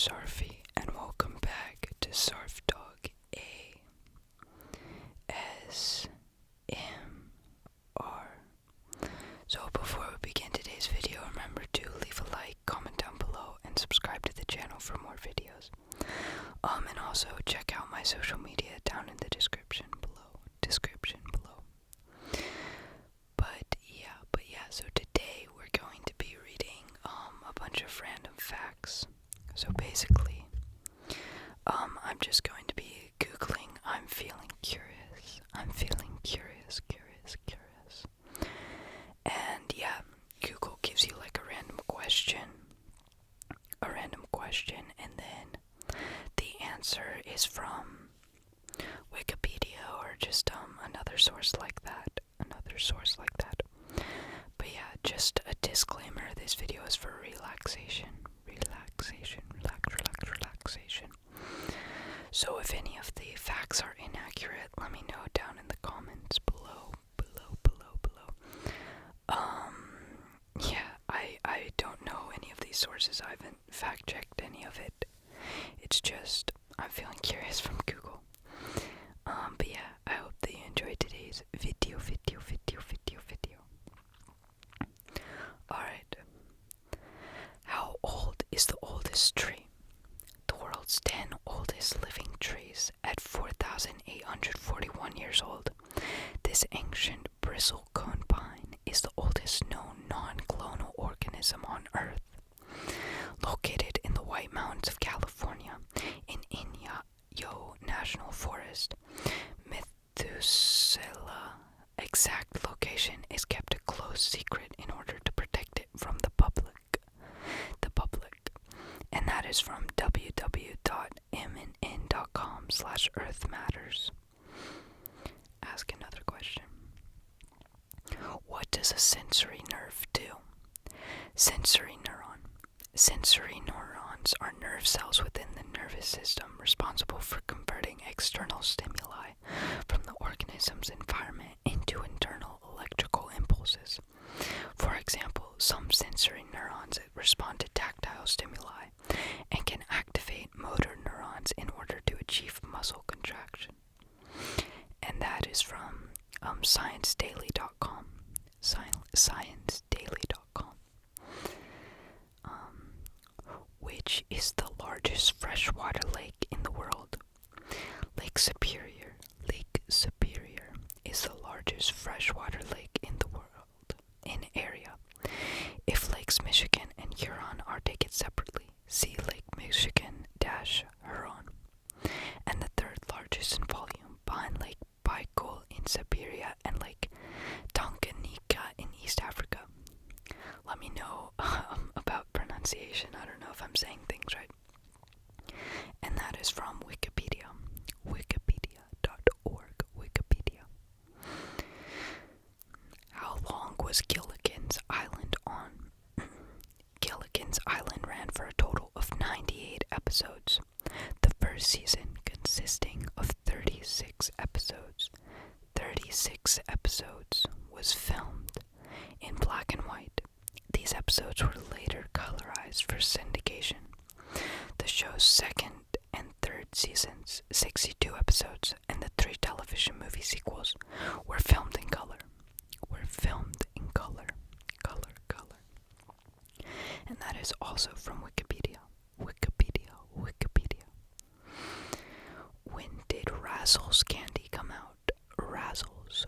Sarphie, and welcome back to Sarphdog ASMR. So before we begin today's video, remember to leave a like, comment down below, and subscribe to the channel for more videos. And also check out my social media down in the description below. But yeah, so today we're going to be reading a bunch of random facts. So basically, I'm just going to be Googling, I'm feeling curious. And yeah, Google gives you like a random question, and then the answer is from Wikipedia or just another source like that. But yeah, just a disclaimer, this video is for relaxation. So if any of the facts are inaccurate, let me know down in the comments below. Yeah, I don't know any of these sources. I haven't fact-checked any of it. It's just, I'm feeling curious from Google. But yeah, I hope that you enjoyed today's video. Alright. How old is the oldest tree? The world's 10 oldest living trees at 4,841 years old. This ancient bristlecone pine is the oldest known non-clonal organism on Earth. Located in the White Mountains of California, in Inyo National Forest, Methuselah exact location is kept a close secret in order to protect it from the public. And that is from www.mnn.com/earthmatters. Ask another question. What does a sensory nerve do? Sensory neurons are nerve cells within the nervous system responsible for converting external stimuli from the organism's environment into internal electrical impulses. For example, some sensory neurons respond to tactile stimuli and can activate motor neurons in order to achieve muscle contraction. And that is from ScienceDaily.com. ScienceDaily.com. Which is the largest freshwater lake in the world? Lake Superior is the largest freshwater lake in the world in area. If Lakes Michigan and Huron are taken separately, see Lake Michigan-Huron. And the third largest in volume, behind Lake Baikal in Siberia and Lake Tanganyika in East Africa. Let me know about pronunciation. I don't know if I'm saying things right. And that is from Wikipedia. Wikipedia.org. Wikipedia. How long was Gilligan's Island on? Gilligan's Island ran for a total of 98 episodes. The first season consisting of 36 episodes. 36 episodes was filmed in black and white. These episodes were later colorized for syndication. The show's second and third seasons, 62 episodes, and the 3 television movie sequels were filmed in color. And that is also from Wikipedia. Wikipedia. When did Razzles candy come out? Razzles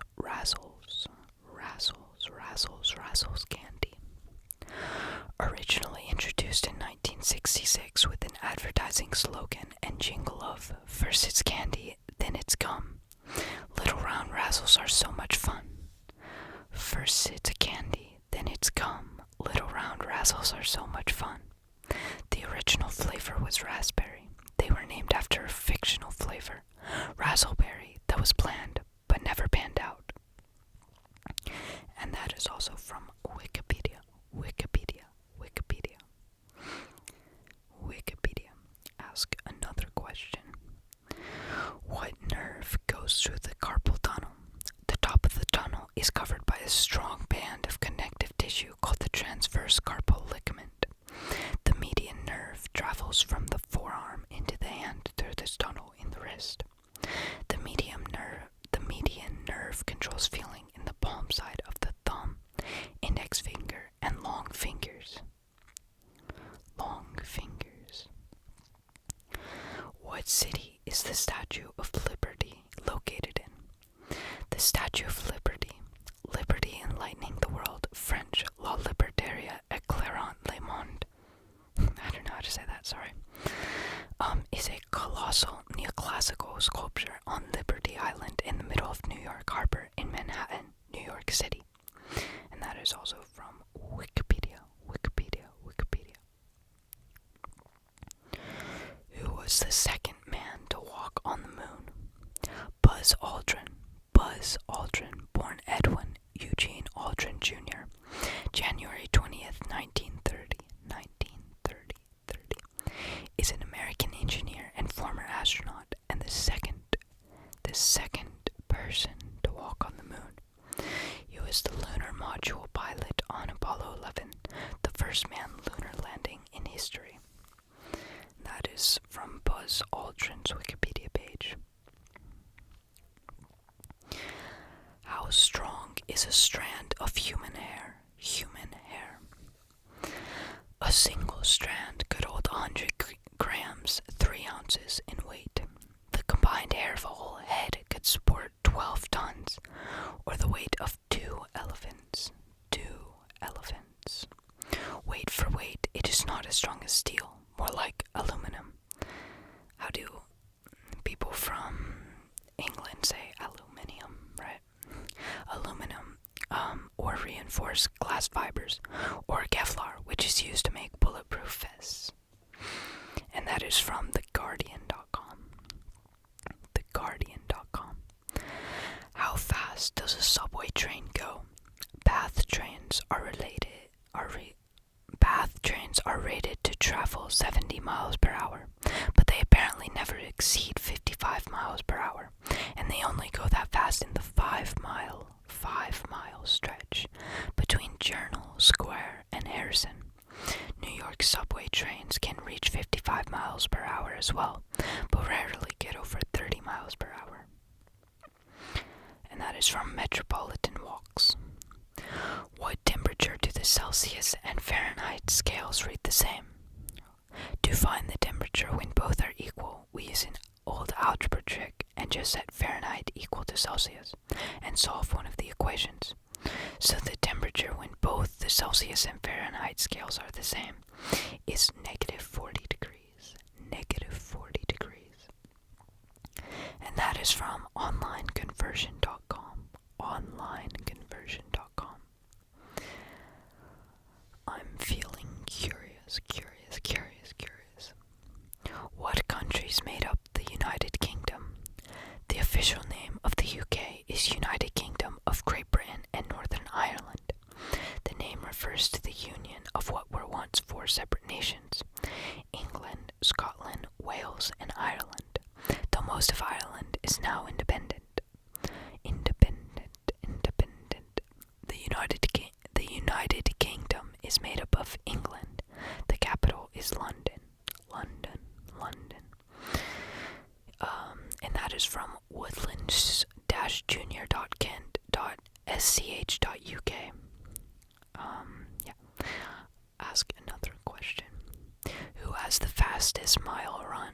candy. Originally introduced in 1966 with an advertising slogan and jingle of first it's candy, then it's gum. Little round Razzles are so much fun. First it's a candy, then it's gum. Little round Razzles are so much fun. The original flavor was raspberry. They were named after a fictional flavor, Razzleberry, that was planned but never panned out. And that is also from Wikipedia. Ask another question. What nerve goes through the carpal tunnel? The top of the tunnel is covered by a strong band of connective tissue called the transverse carpal ligament. The Statue of Liberty. Liberty enlightening the world. French, La Libertaria éclairant le monde. I don't know how to say that, sorry. Is a colossal neoclassical sculpture on Liberty Island in the middle of New York Harbor in Manhattan, New York City. And that is also from Wikipedia. Who was the second man to walk on the moon? Buzz Aldrin. Buzz Aldrin, born Edwin Eugene Aldrin Jr., January 20th, 1930, is an American engineer and former astronaut, and the second person to walk on the moon. He was the lunar module pilot on Apollo 11, the first manned lunar landing in history. That is from Buzz Aldrin's Wikipedia page. How strong is a strand of human hair? A single strand could hold 100 grams, 3 ounces in weight. The combined hair of a whole head could support 12 tons, or the weight of 2 elephants. Weight for weight, it is not as strong as steel, more like aluminum. How do people from England say aluminium, right? Aluminum, or reinforced glass fibers, or Kevlar, which is used to make bulletproof vests. And that is from theguardian.com. How fast does a subway train go? Bath trains are rated to travel 70 miles per hour, but they apparently never exceed 55 miles per hour, and they only go that fast in the 5 mile stretch between Journal Square and Harrison. New York subway trains can reach 55 miles per hour as well, but rarely get over 30 miles per hour. And that is from Metropolitan Walks. What temperature do the Celsius and Fahrenheit scales read the same? To find the temperature when both are equal, we use an old algebra trick and just set Fahrenheit equal to Celsius and solve one of the equations. So the temperature when both the Celsius and Fahrenheit scales are the same is negative 40 degrees. And that is from onlineconversion.com. I'm feeling curious. What countries made up the United Kingdom? The official name of the UK is United Kingdom of Great Britain and Northern Ireland. The name refers to the union of what were once 4 separate nations: England, Scotland, Wales, and Ireland, though most of Ireland is now independent. The United Kingdom is made up of England. The capital is London. And that is from woodlands-junior.kent.sch.uk. Ask another question. Who has the fastest mile run?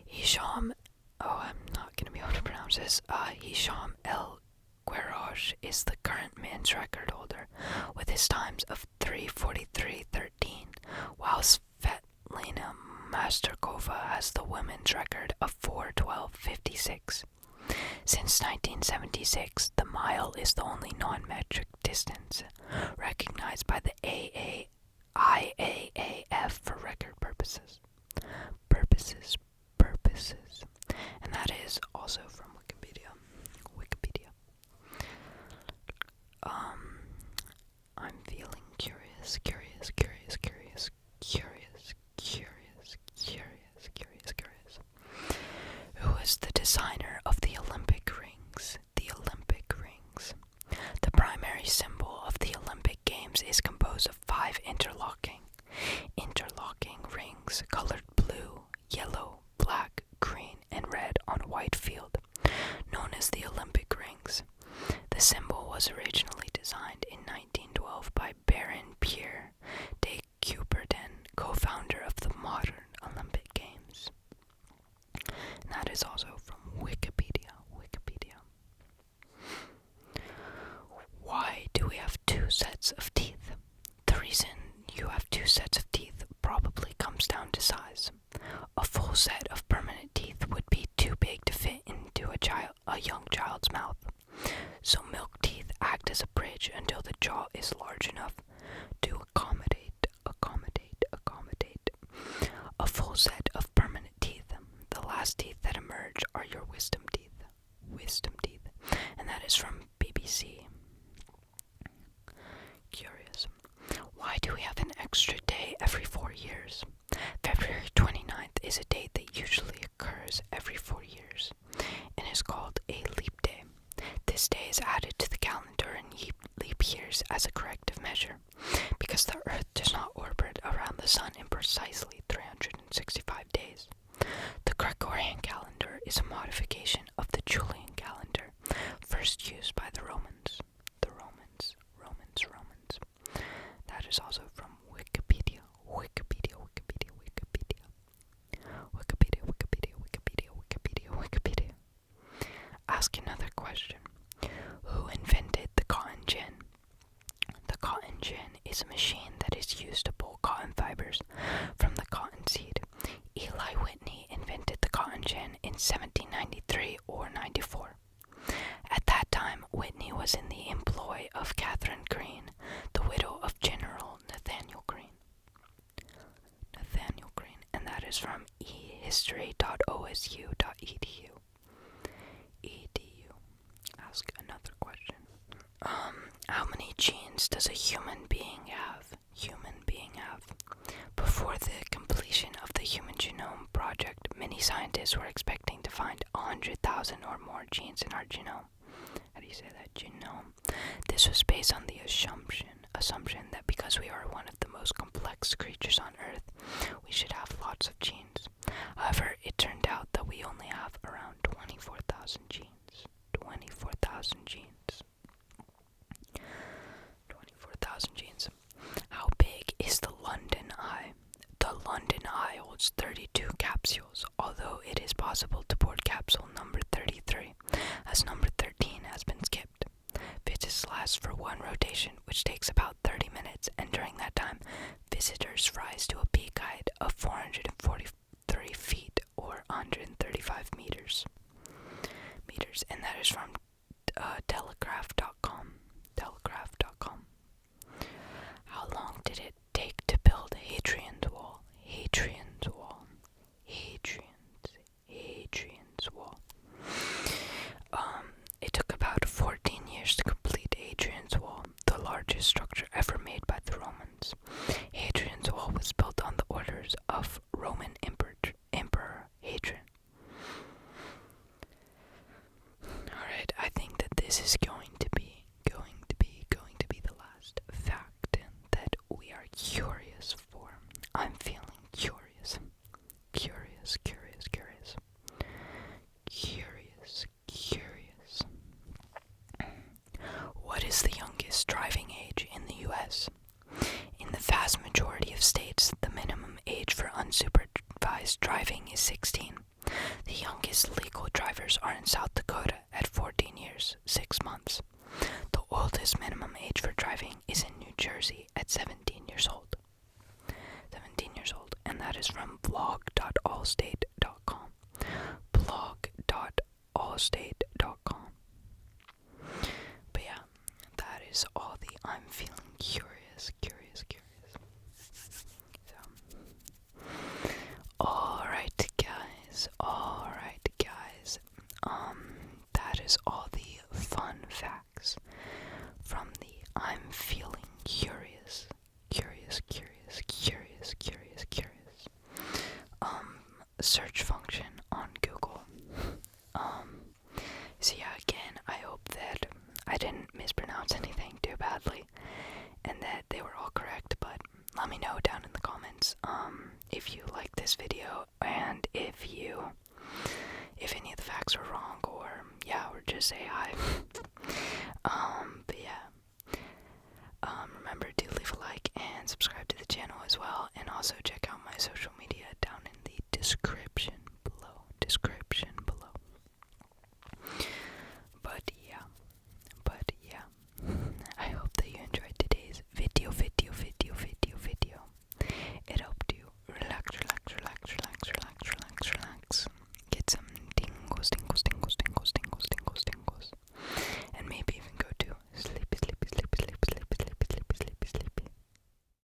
Hisham, I'm not going to be able to pronounce this. Hisham El Guerroj is the current men's record holder with his times of 3:43.13, while Svetlana Masterkova has the women's record of 4:12.56. Since 1976, the mile is the only non-metric distance recognized by the IAAF for record purposes. And that is also from Wikipedia. I'm feeling curious. Who is the designer of the Olympic rings? The primary symbol of the Olympic Games is composed of 5 interlocking rings colored blue, yellow, black, green, and red on a white field, known as the Olympic rings. The symbol was originally designed in 1912 by Baron Pierre young child's mouth. So milk teeth act as a bridge until the jaw is large enough to accommodate a full set of permanent teeth. The last teeth that emerge are your wisdom teeth. And that is from BBC. Curious. Why do we have an extra day every 4 years? February 29th is a date that usually occurs every 4 years and is called a leap day. This day is added to the calendar in leap years as a corrective measure because the Earth does not orbit around the Sun in precisely 365 days. The Gregorian calendar is a modification of the Julian calendar, first used by the Romans. That is also from Wikipedia. Ask another question. Who invented the cotton gin? The cotton gin is a machine that is used to pull cotton fibers from the cotton seed. Eli Whitney invented the cotton gin in 1793 or 94. At that time, Whitney was in the employ of Catherine Greene, the widow of General Nathaniel Greene. And that is from ehistory.osu.edu. Ask another question. How many genes does a human being have? Before the completion of the Human Genome Project, many scientists were expecting to find 100,000 or more genes in our genome. How do you say that? Genome. This was based on the assumption that because we are one of the most complex creatures on Earth, we should have lots of genes. However, it turned out that we only have around 24,000 genes. 24,000 genes. How big is the London Eye? The London Eye holds 32 capsules, although it is possible to board capsule number 33, as number 13 has been skipped. Visits last for one rotation, which takes about 30 minutes, and during that time, visitors rise to a peak height of 443 feet or 135 meters. And that is from Telegraph.com. How long did it take to build Hadrian's Wall? It took about 14 years to complete Hadrian's Wall, the largest structure ever made by the Romans. Hadrian's Wall was built on the orders of Roman Emperor Hadrian. Alright, I think that this is going to be the last fact that we are curious for. I'm feeling curious. What is the youngest driving age in the U.S.? In the vast majority of states, the minimum age for unsupervised driving is 16. The youngest legal drivers are in South Dakota at 14 years, 6 months. The oldest minimum age for driving is in New Jersey at 17 years old. And that is from blog.allstate.com. But yeah, that is all the I'm feeling curious. So, alright guys. That is all the fun facts from the I'm feeling curious search function on Google. So yeah, again, I hope that I didn't mispronounce anything too badly and that they were all correct, but let me know down in the comments if you like this video and if any of the facts were wrong, or just say hi. But yeah, remember to leave a like and subscribe to the channel as well, and also check out my social media down in the description.